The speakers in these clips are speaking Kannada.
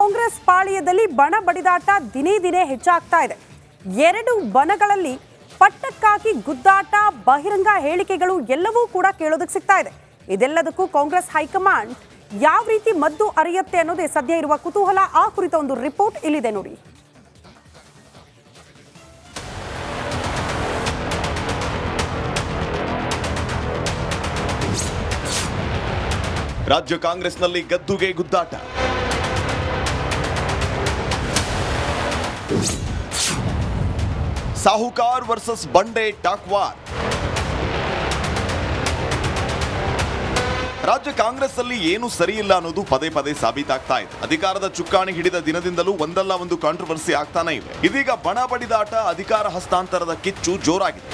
ಕಾಂಗ್ರೆಸ್ ಪಾಳ್ಯದಲ್ಲಿ ಬಣ ಬಡಿದಾಟ ದಿನೇ ದಿನೇ ಹೆಚ್ಚಾಗ್ತಾ ಇದೆ. ಎರಡು ಬಣಗಳಲ್ಲಿ ಪಟ್ಟಕ್ಕಾಗಿ ಗುದ್ದಾಟ, ಬಹಿರಂಗ ಹೇಳಿಕೆಗಳು ಎಲ್ಲವೂ ಕೂಡ ಕೇಳೋದಕ್ಕೆ ಸಿಗ್ತಾ ಇದೆ. ಇದೆಲ್ಲದಕ್ಕೂ ಕಾಂಗ್ರೆಸ್ ಹೈಕಮಾಂಡ್ ಯಾವ ರೀತಿ ಮದ್ದು ಅರಿಯುತ್ತೆ ಅನ್ನೋದೇ ಸದ್ಯ ಇರುವ ಕುತೂಹಲ. ಆ ಕುರಿತ ಒಂದು ರಿಪೋರ್ಟ್ ಇಲ್ಲಿದೆ ನೋಡಿ. ರಾಜ್ಯ ಕಾಂಗ್ರೆಸ್ನಲ್ಲಿ ಗದ್ದುಗೆ ಗುದ್ದಾಟ. ಸಾಹುಕಾರ್ ವರ್ಸಸ್ ಬಂಡೆ ಟಾಕ್ ವಾರ್. ರಾಜ್ಯ ಕಾಂಗ್ರೆಸ್ ಅಲ್ಲಿ ಏನು ಸರಿಯಿಲ್ಲ ಅನ್ನೋದು ಪದೇ ಪದೇ ಸಾಬೀತಾಗ್ತಾ ಇದೆ. ಅಧಿಕಾರದ ಚುಕ್ಕಾಣಿ ಹಿಡಿದ ದಿನದಿಂದಲೂ ಒಂದಲ್ಲ ಒಂದು ಕಾಂಟ್ರವರ್ಸಿ ಆಗ್ತಾನೆ ಇವೆ. ಇದೀಗ ಬಣ ಬಡಿದಾಟ, ಅಧಿಕಾರ ಹಸ್ತಾಂತರದ ಕಿಚ್ಚು ಜೋರಾಗಿದೆ.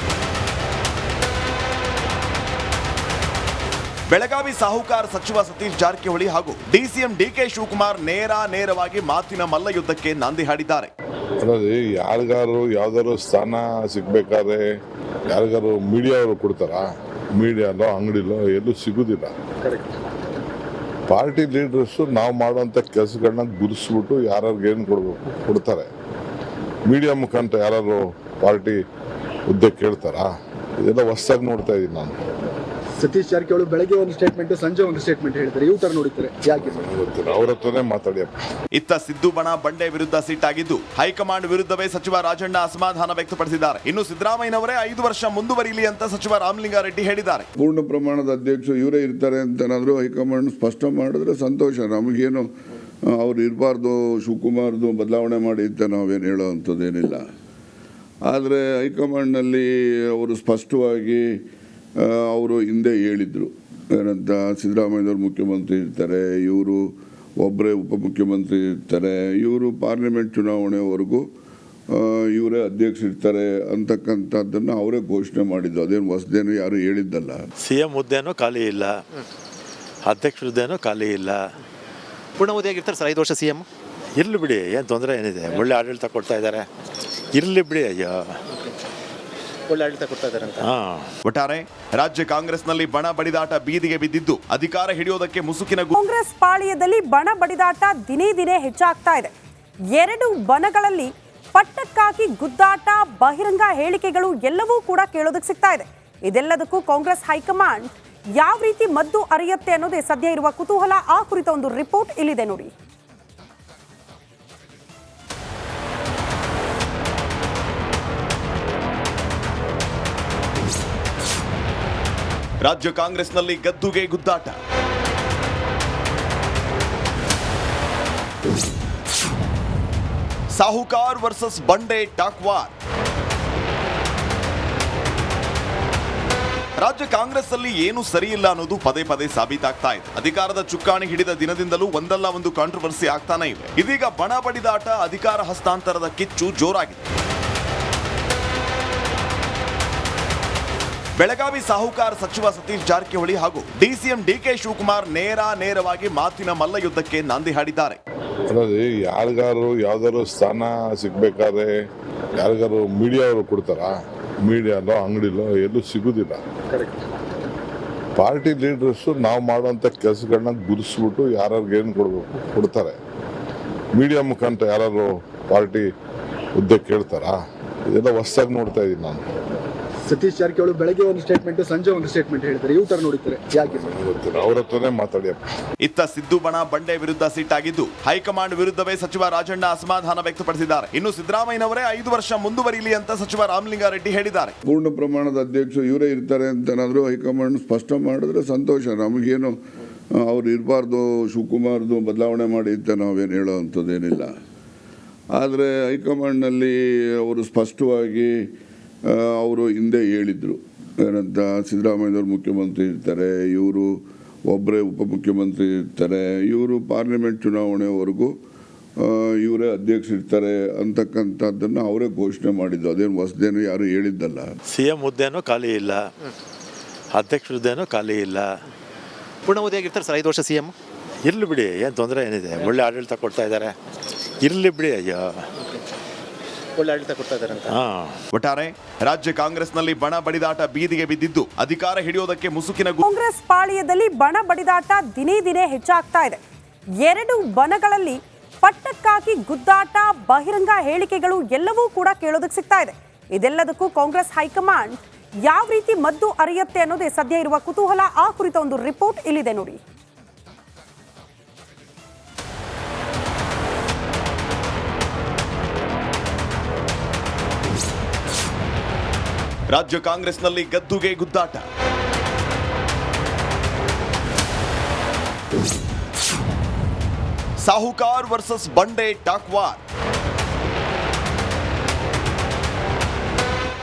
ಬೆಳಗಾವಿ ಸಾಹುಕಾರ ಸಚಿವ ಸತೀಶ್ ಜಾರಕಿಹೊಳಿ ಹಾಗೂ ಡಿಸಿಎಂ ಡಿಕೆ ಶಿವಕುಮಾರ್ ನೇರವಾಗಿ ಮಾತಿನ ಮಲ್ಲಯುದ್ಧಕ್ಕೆ ನಾಂದಿ ಹಾಡಿದ್ದಾರೆ. ಯಾರಿಗಾರು ಯಾವ್ದಾದ್ರು ಸ್ಥಾನ ಸಿಗ್ಬೇಕಾದ್ರೆ ಯಾರಿಗಾರು ಮೀಡಿಯಾವರು ಕೊಡ್ತಾರ? ಮೀಡಿಯಾಲೋ ಅಂಗಡಿಲೋ ಎಲ್ಲೂ ಸಿಗುದಿಲ್ಲ. ಪಾರ್ಟಿ ಲೀಡರ್ಸ್ ನಾವು ಮಾಡುವಂತ ಕೆಲಸಗಳನ್ನ ಗುರುಸ್ಬಿಟ್ಟು ಯಾರ್ಯಾರಿಗೆ ಏನು ಕೊಡ್ತಾರೆ. ಮೀಡಿಯಾ ಮುಖಾಂತರ ಯಾರು ಪಾರ್ಟಿ ಹುದ್ದೆ ಕೇಳ್ತಾರ? ಇದೆಲ್ಲ ಹೊಸದಾಗಿ ನೋಡ್ತಾ ಇದ್ದೀನಿ ನಾನು. ಸತೀಶ್ ಜಾರಕಿಹೊಳಿ ಬೆಳಗ್ಗೆ ಒಂದು ಸ್ಟೇಟ್ಮೆಂಟ್, ಸಂಜೆ ಒಂದು ಸ್ಟೇಟ್ಮೆಂಟ್ ಹೇಳ್ತಾರೆ. ಇವು ತರ ನೋಡಿದ್ದಾರೆ ಯಾಕೆ? ಅವ್ರ ಹತ್ರನೇ ಮಾತಾಡಿಯಪ್ಪ. ಇತ್ತ ಸಿದ್ದು ಬಣ ಬಂಡೆ ವಿರುದ್ಧ ಸಿಟ್ಟಾಗಿದ್ದು ಹೈಕಮಾಂಡ್ ವಿರುದ್ಧವೇ ಸಚಿವ ರಾಜಣ್ಣ ಅಸಮಾಧಾನ ವ್ಯಕ್ತಪಡಿಸಿದ್ದಾರೆ. ಇನ್ನು ಸಿದ್ದರಾಮಯ್ಯನವರೇ 5 ವರ್ಷ ಮುಂದುವರಿಯಲಿ ಅಂತ ಸಚಿವ ರಾಮಲಿಂಗಾರೆಡ್ಡಿ ಹೇಳಿದ್ದಾರೆ. ಪೂರ್ಣ ಪ್ರಮಾಣದ ಅಧ್ಯಕ್ಷರು ಇವರೇ ಇರ್ತಾರೆ ಅಂತ ಏನಾದರೂ ಹೈಕಮಾಂಡ್ ಸ್ಪಷ್ಟ ಮಾಡಿದ್ರೆ ಸಂತೋಷ. ನಮಗೇನು ಅವ್ರು ಇರಬಾರ್ದು, ಶಿವಕುಮಾರ್ದು ಬದಲಾವಣೆ ಮಾಡಿ ಅಂತ ನಾವೇನು ಹೇಳೋ ಅಂಥದ್ದೇನಿಲ್ಲ. ಆದರೆ ಹೈಕಮಾಂಡ್ನಲ್ಲಿ ಅವರು ಸ್ಪಷ್ಟವಾಗಿ ಅವರು ಹಿಂದೆ ಹೇಳಿದರು ಏನಂತ, ಸಿದ್ದರಾಮಯ್ಯನವರು ಮುಖ್ಯಮಂತ್ರಿ ಇರ್ತಾರೆ, ಇವರು ಒಬ್ಬರೇ ಉಪಮುಖ್ಯಮಂತ್ರಿ ಇರ್ತಾರೆ, ಇವರು ಪಾರ್ಲಿಮೆಂಟ್ ಚುನಾವಣೆವರೆಗೂ ಇವರೇ ಅಧ್ಯಕ್ಷರಿರ್ತಾರೆ ಅಂತಕ್ಕಂಥದ್ದನ್ನು ಅವರೇ ಘೋಷಣೆ ಮಾಡಿದ್ದು. ಅದೇನು ಹೊಸದೇನು ಯಾರು ಹೇಳಿದ್ದಲ್ಲ. CM ಹುದ್ದೆನೂ ಖಾಲಿ ಇಲ್ಲ, ಅಧ್ಯಕ್ಷ ಹುದ್ದೆನೂ ಖಾಲಿ ಇಲ್ಲ. ಪೂರ್ಣಾವಧಿಯಾಗಿರ್ತಾರೆ ಸರ್ 5 ವರ್ಷ CM. ಇರ್ಲಿ ಬಿಡಿ, ಏನು ತೊಂದರೆ ಏನಿದೆ? ಒಳ್ಳೆ ಆಡಳಿತ ಕೊಡ್ತಾ ಇದ್ದಾರೆ, ಇರ್ಲಿ ಬಿಡಿ. ಅಯ್ಯೋ, ಒಳ್ಳೆ ಆಡಳಿತ ಕೊಡ್ತಾ ಇದ್ದಾರೆ ಅಂತ. ಒಟ್ಟಾರೆ ರಾಜ್ಯ ಕಾಂಗ್ರೆಸ್ನಲ್ಲಿ ಬಣ ಬಡಿದಾಟ ಬೀದಿಗೆ ಬಿದ್ದಿದ್ದು ಅಧಿಕಾರ ಹಿಡಿಯೋದಕ್ಕೆ ಮುಸುಕಿನ ಕಾಂಗ್ರೆಸ್ ಪಾಳ್ಯದಲ್ಲಿ ಬಣ ಬಡಿದಾಟ ದಿನೇ ದಿನೇ ಹೆಚ್ಚಾಗ್ತಾ ಇದೆ. ಎರಡು ಬಣಗಳಲ್ಲಿ ಪಟ್ಟಕ್ಕಾಗಿ ಗುದ್ದಾಟ, ಬಹಿರಂಗ ಹೇಳಿಕೆಗಳು ಎಲ್ಲವೂ ಕೂಡ ಕೇಳೋದಕ್ಕೆ ಸಿಗ್ತಾ ಇದೆ. ಇದೆಲ್ಲದಕ್ಕೂ ಕಾಂಗ್ರೆಸ್ ಹೈಕಮಾಂಡ್ ಯಾವ ರೀತಿ ಮದ್ದು ಅರಿಯುತ್ತೆ ಅನ್ನೋದೇ ಸದ್ಯ ಇರುವ ಕುತೂಹಲ. ಆ ಕುರಿತ ಒಂದು ರಿಪೋರ್ಟ್ ಇಲ್ಲಿದೆ ನೋಡಿ. ರಾಜ್ಯ ಕಾಂಗ್ರೆಸ್ನಲ್ಲಿ ಗದ್ದುಗೆ ಗುದ್ದಾಟ. ಸಾಹುಕಾರ್ ವರ್ಸಸ್ ಬಂಡೆ ಟಾಕ್ ವಾರ್. ರಾಜ್ಯ ಕಾಂಗ್ರೆಸ್ ಅಲ್ಲಿ ಏನು ಸರಿಯಿಲ್ಲ ಅನ್ನೋದು ಪದೇ ಪದೇ ಸಾಬೀತಾಗ್ತಾ ಇದೆ. ಅಧಿಕಾರದ ಚುಕ್ಕಾಣಿ ಹಿಡಿದ ದಿನದಿಂದಲೂ ಒಂದಲ್ಲ ಒಂದು ಕಾಂಟ್ರವರ್ಸಿ ಆಗ್ತಾನೆ ಇವೆ. ಇದೀಗ ಬಣ ಬಡಿದಾಟ, ಅಧಿಕಾರ ಹಸ್ತಾಂತರದ ಕಿಚ್ಚು ಜೋರಾಗಿದೆ. ಬೆಳಗಾವಿ ಸಾಹುಕಾರ ಸಚಿವ ಸತೀಶ್ ಜಾರಕಿಹೊಳಿ ಹಾಗೂ ಡಿಸಿಎಂ ಡಿಕೆ ಶಿವಕುಮಾರ್ ನೇರವಾಗಿ ಮಾತಿನ ಮಲ್ಲಯುದ್ಧಕ್ಕೆ ನಾಂದಿ ಹಾಡಿದ್ದಾರೆ. ಯಾರಿಗಾರು ಯಾವ್ದಾದ್ರು ಸ್ಥಾನ ಸಿಗ್ಬೇಕಾದ್ರೆ ಯಾರಿಗಾರು ಮೀಡಿಯಾವರು ಕೊಡ್ತಾರ? ಮೀಡಿಯಾಲೋ ಅಂಗಡಿಲೋ ಎಲ್ಲೂ ಸಿಗುದಿಲ್ಲ. ಪಾರ್ಟಿ ಲೀಡರ್ಸ್ ನಾವು ಮಾಡುವಂತ ಕೆಲಸಗಳನ್ನ ಗುರುಸ್ಬಿಟ್ಟು ಯಾರ್ಯಾರಿಗೆ ಏನು ಕೊಡ್ತಾರೆ. ಮೀಡಿಯಾ ಮುಖಾಂತರ ಯಾರು ಪಾರ್ಟಿ ಹುದ್ದೆ ಕೇಳ್ತಾರ? ಇದೆಲ್ಲ ಹೊಸದಾಗಿ ನೋಡ್ತಾ ಇದ್ದೀನಿ ನಾನು. ಸತೀಶ್ ಜಾರಕಿಹೊಳಿ ಬೆಳಗ್ಗೆ ಒಂದು ಸ್ಟೇಟ್ಮೆಂಟ್, ಸಂಜೆ ಒಂದು ಸ್ಟೇಟ್ಮೆಂಟ್ ಹೇಳ್ತಾರೆ. ಇವು ತರ ನೋಡಿದ್ದಾರೆ ಯಾಕೆ? ಅವ್ರ ಹತ್ರನೇ ಮಾತಾಡಿಯಪ್ಪ. ಇತ್ತ ಸಿದ್ದು ಬಣ ಬಂಡೆ ವಿರುದ್ಧ ಸಿಟ್ಟಾಗಿದ್ದು ಹೈಕಮಾಂಡ್ ವಿರುದ್ಧವೇ ಸಚಿವ ರಾಜಣ್ಣ ಅಸಮಾಧಾನ ವ್ಯಕ್ತಪಡಿಸಿದ್ದಾರೆ. ಇನ್ನು ಸಿದ್ದರಾಮಯ್ಯನವರೇ 5 ವರ್ಷ ಮುಂದುವರಿಯಲಿ ಅಂತ ಸಚಿವ ರಾಮಲಿಂಗಾರೆಡ್ಡಿ ಹೇಳಿದ್ದಾರೆ. ಪೂರ್ಣ ಪ್ರಮಾಣದ ಅಧ್ಯಕ್ಷರು ಇವರೇ ಇರ್ತಾರೆ ಅಂತ ಏನಾದರೂ ಹೈಕಮಾಂಡ್ ಸ್ಪಷ್ಟ ಮಾಡಿದ್ರೆ ಸಂತೋಷ. ನಮಗೇನು ಅವ್ರು ಇರಬಾರ್ದು, ಶಿವಕುಮಾರ್ದು ಬದಲಾವಣೆ ಮಾಡಿ ಅಂತ ನಾವೇನು ಹೇಳೋ ಅಂಥದ್ದೇನಿಲ್ಲ. ಆದರೆ ಹೈಕಮಾಂಡ್ನಲ್ಲಿ ಅವರು ಸ್ಪಷ್ಟವಾಗಿ ಅವರು ಹಿಂದೆ ಹೇಳಿದರು ಏನಂತ, ಸಿದ್ದರಾಮಯ್ಯನವರು ಮುಖ್ಯಮಂತ್ರಿ ಇರ್ತಾರೆ, ಇವರು ಒಬ್ಬರೇ ಉಪಮುಖ್ಯಮಂತ್ರಿ ಇರ್ತಾರೆ, ಇವರು ಪಾರ್ಲಿಮೆಂಟ್ ಚುನಾವಣೆವರೆಗೂ ಇವರೇ ಅಧ್ಯಕ್ಷರಿರ್ತಾರೆ ಅಂತಕ್ಕಂಥದ್ದನ್ನು ಅವರೇ ಘೋಷಣೆ ಮಾಡಿದ್ದು. ಅದೇನು ಹೊಸದೇನು ಯಾರು ಹೇಳಿದ್ದಲ್ಲ. CM ಹುದ್ದೆನೂ ಖಾಲಿ ಇಲ್ಲ, ಅಧ್ಯಕ್ಷ ಹುದ್ದೆನೂ ಖಾಲಿ ಇಲ್ಲ. ಪೂರ್ಣಾವಧಿಯಾಗಿರ್ತಾರೆ ಸರ್ 5 ವರ್ಷ CM. ಇರ್ಲಿ ಬಿಡಿ, ಏನು ತೊಂದರೆ ಏನಿದೆ? ಒಳ್ಳೆ ಆಡಳಿತ ಕೊಡ್ತಾ ಇದ್ದಾರೆ, ಇರ್ಲಿ ಬಿಡಿ. ಅಯ್ಯೋ, ಒಳ್ಳೆ ಆಡಳಿತ ಕೊಡ್ತಾ ಇದ್ದಾರೆ ಅಂತ. ಒಟ್ಟಾರೆ ರಾಜ್ಯ ಕಾಂಗ್ರೆಸ್ನಲ್ಲಿ ಬಣ ಬಡಿದಾಟ ಬೀದಿಗೆ ಬಿದ್ದಿದ್ದು ಅಧಿಕಾರ ಹಿಡಿಯೋದಕ್ಕೆ ಮುಸುಕಿನ ಕಾಂಗ್ರೆಸ್ ಪಾಳ್ಯದಲ್ಲಿ ಬಣ ಬಡಿದಾಟ ದಿನೇ ದಿನೇ ಹೆಚ್ಚಾಗ್ತಾ ಇದೆ. ಎರಡು ಬಣಗಳಲ್ಲಿ ಪಟ್ಟಕ್ಕಾಗಿ ಗುದ್ದಾಟ, ಬಹಿರಂಗ ಹೇಳಿಕೆಗಳು ಎಲ್ಲವೂ ಕೂಡ ಕೇಳೋದಕ್ಕೆ ಸಿಗ್ತಾ ಇದೆ. ಇದೆಲ್ಲದಕ್ಕೂ ಕಾಂಗ್ರೆಸ್ ಹೈಕಮಾಂಡ್ ಯಾವ ರೀತಿ ಮದ್ದು ಅರಿಯುತ್ತೆ ಅನ್ನೋದೇ ಸದ್ಯ ಇರುವ ಕುತೂಹಲ. ಆ ಕುರಿತ ಒಂದು ರಿಪೋರ್ಟ್ ಇಲ್ಲಿದೆ ನೋಡಿ. ರಾಜ್ಯ ಕಾಂಗ್ರೆಸ್ನಲ್ಲಿ ಗದ್ದುಗೆ ಗುದ್ದಾಟ. ಸಾಹುಕಾರ್ ವರ್ಸಸ್ ಬಂಡೆ ಟಾಕ್ ವಾರ್.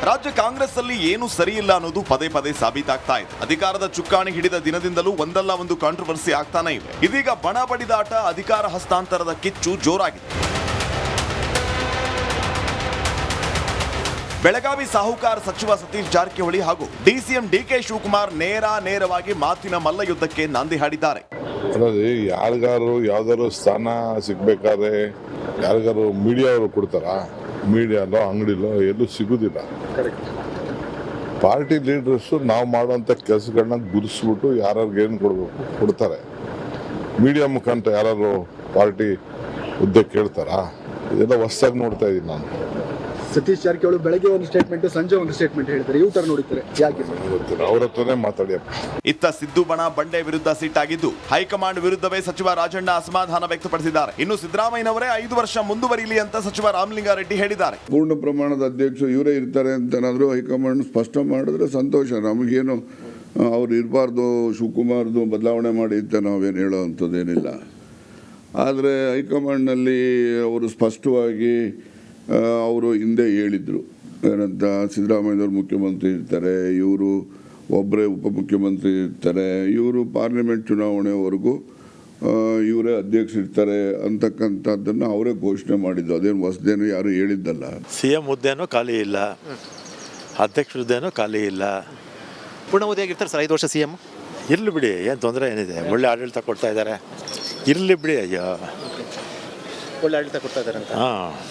ರಾಜ್ಯ ಕಾಂಗ್ರೆಸ್ ಅಲ್ಲಿ ಏನು ಸರಿಯಿಲ್ಲ ಅನ್ನೋದು ಪದೇ ಪದೇ ಸಾಬೀತಾಗ್ತಾ ಇದೆ. ಅಧಿಕಾರದ ಚುಕ್ಕಾಣಿ ಹಿಡಿದ ದಿನದಿಂದಲೂ ಒಂದಲ್ಲ ಒಂದು ಕಾಂಟ್ರವರ್ಸಿ ಆಗ್ತಾನೆ ಇದೆ. ಇದೀಗ ಬಣ ಬಡಿದಾಟ, ಅಧಿಕಾರ ಹಸ್ತಾಂತರದ ಕಿಚ್ಚು ಜೋರಾಗಿದೆ. ಬೆಳಗಾವಿ ಸಾಹುಕಾರ್ ಸಚಿವ ಸತೀಶ್ ಜಾರಕಿಹೊಳಿ ಹಾಗೂ ಡಿಸಿಎಂ ಡಿಕೆ ಶಿವಕುಮಾರ್ ನೇರವಾಗಿ ಮಾತಿನ ಮಲ್ಲ ಯುದ್ಧಕ್ಕೆ ನಾಂದಿ ಹಾಡಿದ್ದಾರೆ. ಅಲ್ಲದೆ ಯಾರಿಗಾರು ಯಾವ್ದಾದ್ರು ಸ್ಥಾನ ಸಿಗ್ಬೇಕಾದ್ರೆ ಯಾರಿಗಾರು ಮೀಡಿಯಾ ಅವರು ಕೊಡ್ತಾರ? ಮೀಡಿಯಾಲೋ ಅಂಗಡಿಲೋ ಎಲ್ಲೂ ಸಿಗುದಿಲ್ಲ. ಪಾರ್ಟಿ ಲೀಡರ್ಸ್ ನಾವು ಮಾಡುವಂತ ಕೆಲಸಗಳನ್ನ ಗುರುಸ್ಬಿಟ್ಟು ಯಾರ್ಯಾರಿಗೆ ಏನು ಕೊಡ್ಬೇಕು ಕೊಡ್ತಾರೆ. ಮೀಡಿಯಾ ಮುಖಾಂತರ ಯಾರು ಪಾರ್ಟಿ ಹುದ್ದೆ ಕೇಳ್ತಾರಾ? ಇದೆಲ್ಲ ಹೊಸದಾಗಿ ನೋಡ್ತಾ ಇದ್ದೀನಿ ನಾನು. ಸತೀಶ್ ಜಾರಕಿಹೊಳಿ ಬೆಳಗ್ಗೆ ಒಂದು ಸ್ಟೇಟ್ಮೆಂಟ್, ಸಂಜೆ ಒಂದು ಸ್ಟೇಟ್ಮೆಂಟ್ ಹೇಳ್ತಾರೆ. ಯೂಟರ್ ನೋಡಿದ್ದಾರೆ, ಯಾಕೆ? ಗೊತ್ತಿಲ್ಲ, ಅವ್ರ ಹತ್ರನೇ ಮಾತಾಡಿಯಪ್ಪ. ಇತ್ತ ಸಿದ್ದು ಬಣ ಬಂಡೆ ವಿರುದ್ಧ ಸಿಟ್ಟಾಗಿದ್ದು ಹೈಕಮಾಂಡ್ ವಿರುದ್ಧವೇ ಸಚಿವ ರಾಜಣ್ಣ ಅಸಮಾಧಾನ ವ್ಯಕ್ತಪಡಿಸಿದ್ದಾರೆ. ಇನ್ನು ಸಿದ್ದರಾಮಯ್ಯನವರೇ 5 ವರ್ಷ ಮುಂದುವರಿಯಲಿ ಅಂತ ಸಚಿವ ರಾಮಲಿಂಗಾರೆಡ್ಡಿ ಹೇಳಿದ್ದಾರೆ. ಪೂರ್ಣ ಪ್ರಮಾಣದ ಅಧ್ಯಕ್ಷರು ಇವರೇ ಇರ್ತಾರೆ ಅಂತನಾದರೂ ಹೈಕಮಾಂಡ್ ಸ್ಪಷ್ಟ ಮಾಡಿದ್ರೆ ಸಂತೋಷ. ನಮಗೇನು ಅವ್ರು ಇರಬಾರ್ದು, ಶಿವಕುಮಾರ್ದು ಬದಲಾವಣೆ ಮಾಡಿ ಅಂತ ನಾವೇನು ಹೇಳೋ ಅಂಥದ್ದೇನಿಲ್ಲ. ಆದರೆ ಹೈಕಮಾಂಡ್ನಲ್ಲಿ ಅವರು ಸ್ಪಷ್ಟವಾಗಿ ಅವರು ಹಿಂದೆ ಹೇಳಿದರು ಏನಂತ, ಸಿದ್ದರಾಮಯ್ಯನವರು ಮುಖ್ಯಮಂತ್ರಿ ಇರ್ತಾರೆ, ಇವರು ಒಬ್ಬರೇ ಉಪಮುಖ್ಯಮಂತ್ರಿ ಇರ್ತಾರೆ, ಇವರು ಪಾರ್ಲಿಮೆಂಟ್ ಚುನಾವಣೆವರೆಗೂ ಇವರೇ ಅಧ್ಯಕ್ಷರಿರ್ತಾರೆ ಅಂತಕ್ಕಂಥದ್ದನ್ನು ಅವರೇ ಘೋಷಣೆ ಮಾಡಿದ್ದು. ಅದೇನು ಹೊಸದೇನು ಯಾರು ಹೇಳಿದ್ದಲ್ಲ. CM ಹುದ್ದೆನೂ ಖಾಲಿ ಇಲ್ಲ, ಅಧ್ಯಕ್ಷ ಹುದ್ದೆನೂ ಖಾಲಿ ಇಲ್ಲ. ಪೂರ್ಣಾವಧಿಯಾಗಿರ್ತಾರೆ ಸರ್ 5 ವರ್ಷ CM. ಇರಲಿ ಬಿಡಿ, ಏನು ತೊಂದರೆ ಏನಿದೆ, ಒಳ್ಳೆ ಆಡಳಿತ ಕೊಡ್ತಾ ಇದ್ದಾರೆ, ಇರಲಿ ಬಿಡಿ. ಅಯ್ಯೋ, ಒಳ್ಳೆ ಆಡಳಿತ ಕೊಡ್ತಾ ಇದ್ದಾರೆ ಅಂತ.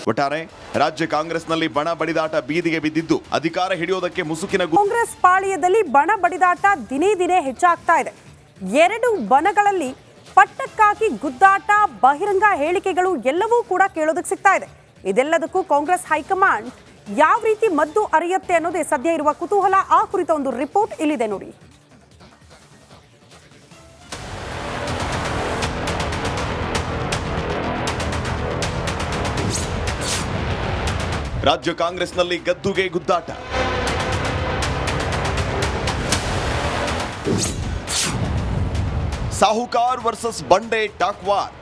ಒಟ್ಟಾರೆ ರಾಜ್ಯ ಕಾಂಗ್ರೆಸ್ನಲ್ಲಿ ಬಣ ಬಡಿದಾಟ ಬೀದಿಗೆ ಬಿದ್ದಿದ್ದು ಅಧಿಕಾರ ಹಿಡಿಯೋದಕ್ಕೆ ಮುಸುಕಿನ ಕಾಂಗ್ರೆಸ್ ಪಾಳ್ಯದಲ್ಲಿ ಬಣ ಬಡಿದಾಟ ದಿನೇ ಹೆಚ್ಚಾಗ್ತಾ ಇದೆ. 2 ಬಣಗಳಲ್ಲಿ ಪಟ್ಟಕ್ಕಾಗಿ ಗುದ್ದಾಟ, ಬಹಿರಂಗ ಹೇಳಿಕೆಗಳು ಎಲ್ಲವೂ ಕೂಡ ಕೇಳೋದಕ್ಕೆ ಸಿಗ್ತಾ ಇದೆ. ಇದೆಲ್ಲದಕ್ಕೂ ಕಾಂಗ್ರೆಸ್ ಹೈಕಮಾಂಡ್ ಯಾವ ರೀತಿ ಮದ್ದು ಅರಿಯುತ್ತೆ ಅನ್ನೋದೇ ಸದ್ಯ ಇರುವ ಕುತೂಹಲ. ಆ ಕುರಿತ ಒಂದು ರಿಪೋರ್ಟ್ ಇಲ್ಲಿದೆ ನೋಡಿ. ರಾಜ್ಯ ಕಾಂಗ್ರೆಸ್ನಲ್ಲಿ ಗದ್ದುಗೆ ಗುದ್ದಾಟ. ಸಾಹುಕಾರ್ ವರ್ಸಸ್ ಬಂಡೆ ಟಾಕ್ ವಾರ್.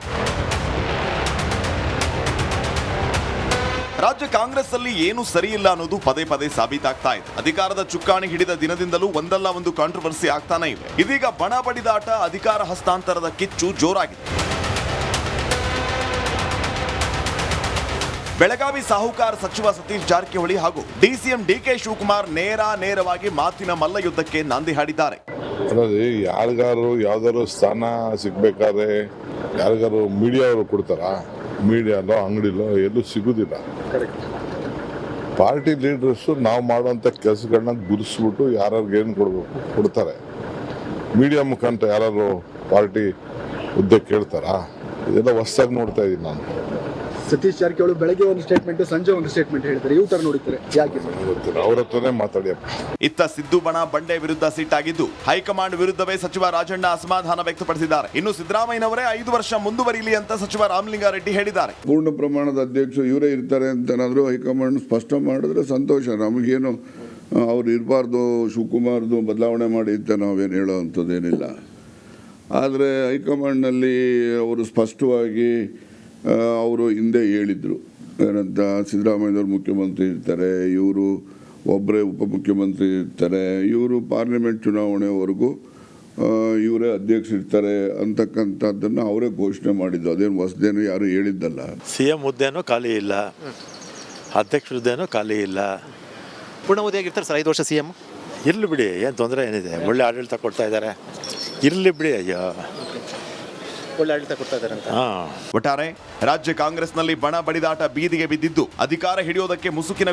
ರಾಜ್ಯ ಕಾಂಗ್ರೆಸ್ ಅಲ್ಲಿ ಏನು ಸರಿಯಿಲ್ಲ ಅನ್ನೋದು ಪದೇ ಪದೇ ಸಾಬೀತಾಗ್ತಾ ಇದೆ. ಅಧಿಕಾರದ ಚುಕ್ಕಾಣಿ ಹಿಡಿದ ದಿನದಿಂದಲೂ ಒಂದಲ್ಲ ಒಂದು ಕಾಂಟ್ರವರ್ಸಿ ಆಗ್ತಾನೆ ಇದೆ. ಇದೀಗ ಬಣ ಬಡಿದಾಟ, ಅಧಿಕಾರ ಹಸ್ತಾಂತರದ ಕಿಚ್ಚು ಜೋರಾಗಿದೆ. ಬೆಳಗಾವಿ ಸಾಹುಕಾರ್ ಸಚಿವ ಸತೀಶ್ ಜಾರಕಿಹೊಳಿ ಹಾಗೂ ಡಿಸಿಎಂ ಡಿಕೆ ಶಿವಕುಮಾರ್ ನೇರವಾಗಿ ಮಾತಿನ ಮಲ್ಲ ಯುದ್ಧಕ್ಕೆ ನಾಂದಿ ಹಾಡಿದ್ದಾರೆ. ಅಲ್ಲದೆ ಯಾರಿಗಾರು ಯಾವ್ದಾದ್ರು ಸ್ಥಾನ ಸಿಗ್ಬೇಕಾದ್ರೆ ಯಾರಿಗಾರು ಮೀಡಿಯಾ ಅವರು ಕೊಡ್ತಾರ? ಮೀಡಿಯಾಲೋ ಅಂಗಡಿಲೋ ಎಲ್ಲೂ ಸಿಗುದಿಲ್ಲ. ಪಾರ್ಟಿ ಲೀಡರ್ಸ್ ನಾವು ಮಾಡುವಂತ ಕೆಲಸಗಳನ್ನ ಗುರುಸ್ಬಿಟ್ಟು ಯಾರ್ಯಾರಿಗೆ ಏನು ಕೊಡ್ಬೇಕು ಕೊಡ್ತಾರೆ. ಮೀಡಿಯಾ ಮುಖಾಂತರ ಯಾರು ಪಾರ್ಟಿ ಹುದ್ದೆ ಕೇಳ್ತಾರಾ? ಇದೆಲ್ಲ ಹೊಸದಾಗಿ ನೋಡ್ತಾ ಇದ್ದೀನಿ ನಾನು. ಸತೀಶ್ ಜಾರಕಿಹೊಳಿ ಬೆಳಗ್ಗೆ ಒಂದು ಸ್ಟೇಟ್ಮೆಂಟ್, ಸಂಜೆ ಒಂದು ಸ್ಟೇಟ್ಮೆಂಟ್ ಹೇಳ್ತಾರೆ. ಯೂಟರ್ ನೋಡಿದ್ದಾರೆ, ಯಾಕೆ? ಗೊತ್ತಿಲ್ಲ, ಅವ್ರ ಹತ್ರನೇ ಮಾತಾಡಿಯಪ್ಪ. ಇತ್ತ ಸಿದ್ದು ಬಣ ಬಂಡೆ ವಿರುದ್ಧ ಸಿಟ್ಟಾಗಿದ್ದು ಹೈಕಮಾಂಡ್ ವಿರುದ್ಧವೇ ಸಚಿವ ರಾಜಣ್ಣ ಅಸಮಾಧಾನ ವ್ಯಕ್ತಪಡಿಸಿದ್ದಾರೆ. ಇನ್ನು ಸಿದ್ದರಾಮಯ್ಯನವರೇ 5 ವರ್ಷ ಮುಂದುವರಿಯಲಿ ಅಂತ ಸಚಿವ ರಾಮಲಿಂಗಾರೆಡ್ಡಿ ಹೇಳಿದ್ದಾರೆ. ಪೂರ್ಣ ಪ್ರಮಾಣದ ಅಧ್ಯಕ್ಷರು ಇವರೇ ಇರ್ತಾರೆ ಅಂತನಾದರೂ ಹೈಕಮಾಂಡ್ ಸ್ಪಷ್ಟ ಮಾಡಿದ್ರೆ ಸಂತೋಷ. ನಮಗೇನು ಅವ್ರು ಇರಬಾರ್ದು, ಶಿವಕುಮಾರ್ದು ಬದಲಾವಣೆ ಮಾಡಿ ಅಂತ ನಾವೇನು ಹೇಳೋ ಅಂಥದ್ದೇನಿಲ್ಲ. ಆದರೆ ಹೈಕಮಾಂಡ್ನಲ್ಲಿ ಅವರು ಸ್ಪಷ್ಟವಾಗಿ ಅವರು ಹಿಂದೆ ಹೇಳಿದರು ಏನಂತ, ಸಿದ್ದರಾಮಯ್ಯನವರು ಮುಖ್ಯಮಂತ್ರಿ ಇರ್ತಾರೆ, ಇವರು ಒಬ್ಬರೇ ಉಪಮುಖ್ಯಮಂತ್ರಿ ಇರ್ತಾರೆ, ಇವರು ಪಾರ್ಲಿಮೆಂಟ್ ಚುನಾವಣೆವರೆಗೂ ಇವರೇ ಅಧ್ಯಕ್ಷರಿರ್ತಾರೆ ಅಂತಕ್ಕಂಥದ್ದನ್ನು ಅವರೇ ಘೋಷಣೆ ಮಾಡಿದ್ದು. ಅದೇನು ಹೊಸದೇನು ಯಾರು ಹೇಳಿದ್ದಲ್ಲ. CM ಹುದ್ದೆನೂ ಖಾಲಿ ಇಲ್ಲ, ಅಧ್ಯಕ್ಷ ಹುದ್ದೆನೂ ಖಾಲಿ ಇಲ್ಲ. ಪೂರ್ಣಾವಧಿಯಾಗಿರ್ತಾರೆ ಸರ್ 5 ವರ್ಷ CM. ಇರಲಿ ಬಿಡಿ, ಏನು ತೊಂದರೆ ಏನಿದೆ, ಒಳ್ಳೆ ಆಡಳಿತ ಕೊಡ್ತಾ ಇದ್ದಾರೆ, ಇರಲಿ ಬಿಡಿ. ಅಯ್ಯೋ, ಒಳ್ಳೆ ಆಡಳಿತ ಕೊಡ್ತಾ ಇದ್ದಾರೆ ಅಂತ. ಒಟ್ಟಾರೆ ರಾಜ್ಯ ಕಾಂಗ್ರೆಸ್ನಲ್ಲಿ ಬಣ ಬಡಿದಾಟ ಬೀದಿಗೆ ಬಿದ್ದಿದ್ದು ಅಧಿಕಾರ ಹಿಡಿಯೋದಕ್ಕೆ ಮುಸುಕಿನ